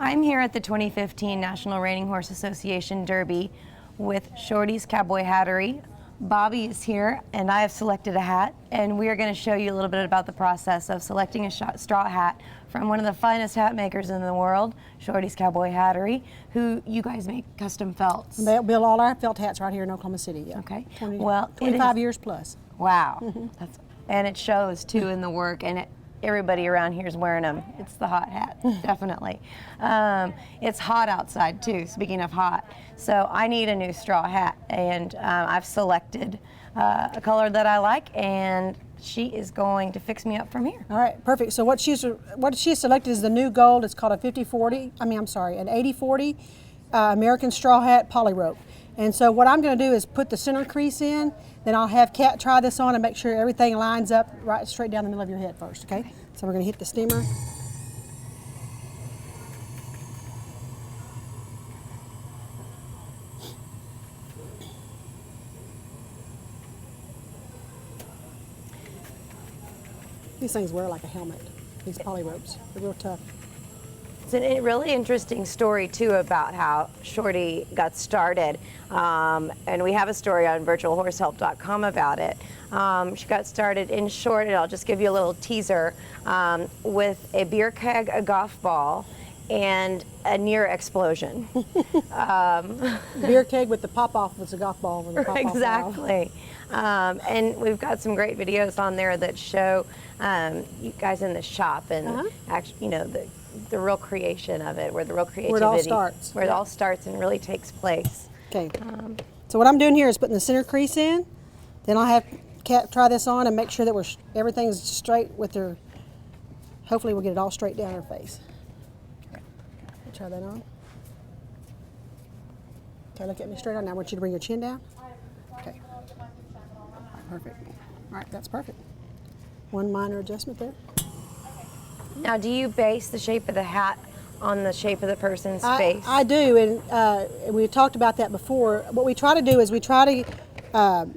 I'm here at the 2015 National Reining Horse Association Derby with Shorty's Caboy Hattery. Bobby is here, and I have selected a hat, and we are going to show you a little bit about the process of selecting a straw hat from one of the finest hat makers in the world, Shorty's Caboy Hattery, who you guys make custom felts. They build all our felt hats right here in Oklahoma City. Yeah. Okay. 25 years plus. Wow. And it shows too in the work, and everybody around here is wearing them. It's the hot hat, definitely. It's hot outside too, speaking of hot. So I need a new straw hat, and I've selected a color that I like, and she is going to fix me up from here. All right, perfect. So what she's selected is the new gold. It's called an 80-40 American straw hat poly rope. And so what I'm going to do is put the center crease in, then I'll have Kat try this on and make sure everything lines up right straight down the middle of your head first, okay? So we're going to hit the steamer. These things wear like a helmet, these poly ropes. They're real tough. It's a really interesting story too about how Shorty got started, and we have a story on virtualhorsehelp.com about it. She got started, in short, and I'll just give you a little teaser, with a beer keg, a golf ball, and a near explosion. Beer keg with the pop-off was a golf ball with a pop-off. Exactly. And we've got some great videos on there that show you guys in the shop and actually, you know, the real creation of it, where the real creativity, where it all starts. Where it all starts and really takes place. Okay. So what I'm doing here is putting the center crease in. Then I'll have Kat try this on and make sure that everything's straight with her. Hopefully we'll get it all straight down her face. Try that on. Okay, look at me straight on. Now I want you to bring your chin down. Okay. Perfect. All right, that's perfect. One minor adjustment there. Now, do you base the shape of the hat on the shape of the person's face? I do, and we talked about that before. What we try to do is we try to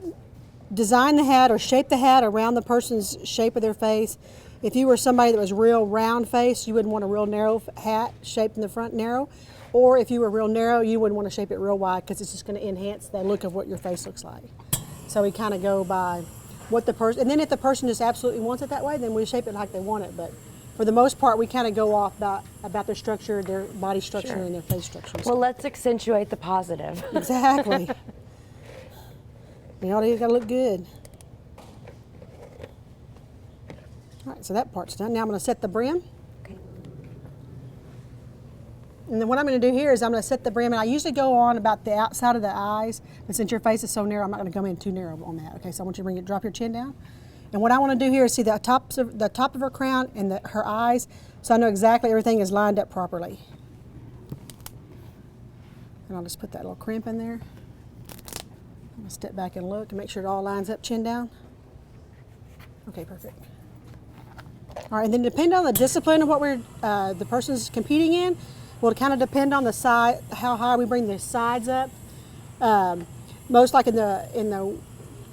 design the hat or shape the hat around the person's shape of their face. If you were somebody that was real round face, you wouldn't want a real narrow hat shaped in the front narrow. Or if you were real narrow, you wouldn't want to shape it real wide because it's just going to enhance the look of what your face looks like. So we kind of go by what the person, and then if the person just absolutely wants it that way, then we shape it like they want it. But for the most part, we kind of go off about their structure, their body structure, and their face structure. Well, let's accentuate the positive. Exactly. You got to look good. All right, so that part's done. Now I'm going to set the brim. Okay. And then what I'm going to do here is I'm going to set the brim, and I usually go on about the outside of the eyes, but since your face is so narrow, I'm not going to come in too narrow on that. Okay, so I want you to drop your chin down. And what I want to do here is see the top of her crown and her eyes, so I know exactly everything is lined up properly. And I'll just put that little crimp in there. I'm going to step back and look and make sure it all lines up, chin down. Okay, perfect. All right, and then depending on the discipline of what the person's competing in, will kind of depend on the side, how high we bring the sides up. Most like in the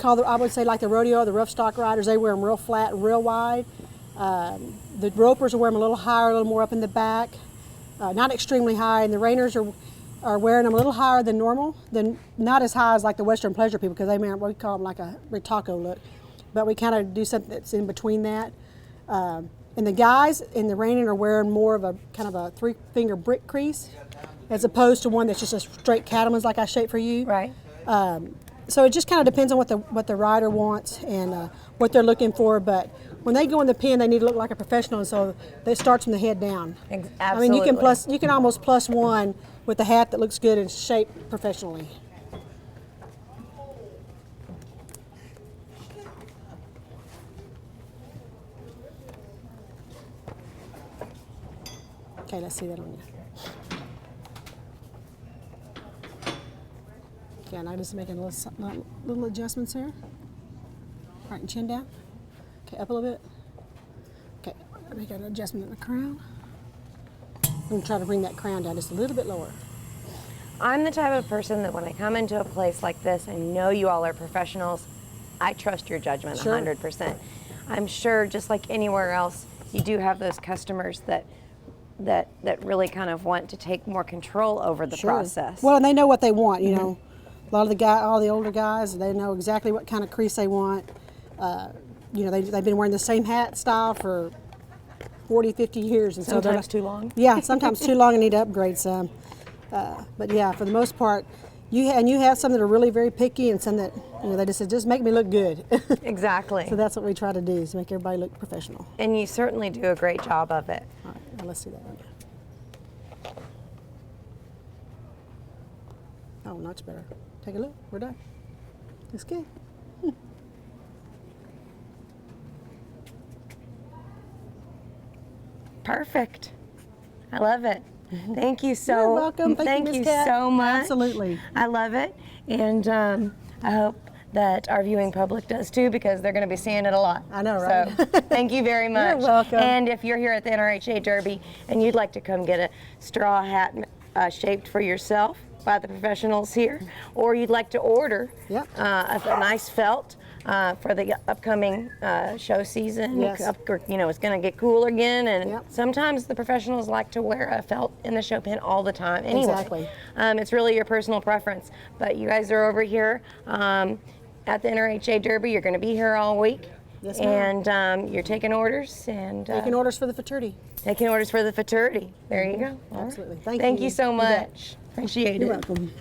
I would say like the rodeo, the rough stock riders, they wear them real flat, real wide. The ropers will wear them a little higher, a little more up in the back, not extremely high. And the reiners are wearing them a little higher than normal, not as high as like the Western pleasure people, because we call them like a retaco look. But we kind of do something that's in between that. And the guys in the reining are wearing more of a kind of a 3-finger brick crease, as opposed to one that's just a straight cattleman's like I shaped for you. Right. So it just kind of depends on what the rider wants and what they're looking for. But when they go in the pen, they need to look like a professional, and so it starts from the head down. Absolutely. I mean, you can almost +1 with a hat that looks good and shaped professionally. Okay, let's see that on you. Okay, and I'm just making little adjustments here. All right, and chin down. Okay, up a little bit. Okay, make an adjustment in the crown. I'm going to try to bring that crown down just a little bit lower. I'm the type of person that when I come into a place like this, I know you all are professionals. I trust your judgment 100%. I'm sure just like anywhere else, you do have those customers that that really kind of want to take more control over the process. Well, and they know what they want, you know. A lot of all the older guys, they know exactly what kind of crease they want. You know, they've been wearing the same hat style for 40, 50 years. And Sometimes so too long. Yeah, sometimes too long and need to upgrade some. But yeah, for the most part, you have some that are really very picky and some that, you know, they just say, just make me look good. Exactly. So that's what we try to do, is make everybody look professional. And you certainly do a great job of it. All right, now let's see that one. Oh, much better. Take a look, we're done. Looks good. Perfect. I love it. Thank you so. You're welcome. Thank you, Miss Kat. So much. Absolutely. I love it, and I hope that our viewing public does too, because they're going to be seeing it a lot. I know, right? So thank you very much. You're welcome. And if you're here at the NRHA Derby and you'd like to come get a straw hat shaped for yourself by the professionals here, or you'd like to order a nice felt for the upcoming show season. Yes. You know, it's going to get cooler again, and Yep. sometimes the professionals like to wear a felt in the show pen all the time. Anyway, Exactly. It's really your personal preference. But you guys are over here at the NRHA Derby. You're going to be here all week. Yes, ma'am. And you're taking orders and Taking orders for the fraternity. taking orders for the fraternity. There you go. All right. Absolutely. Thank you so You bet. much. Appreciate You're it. welcome.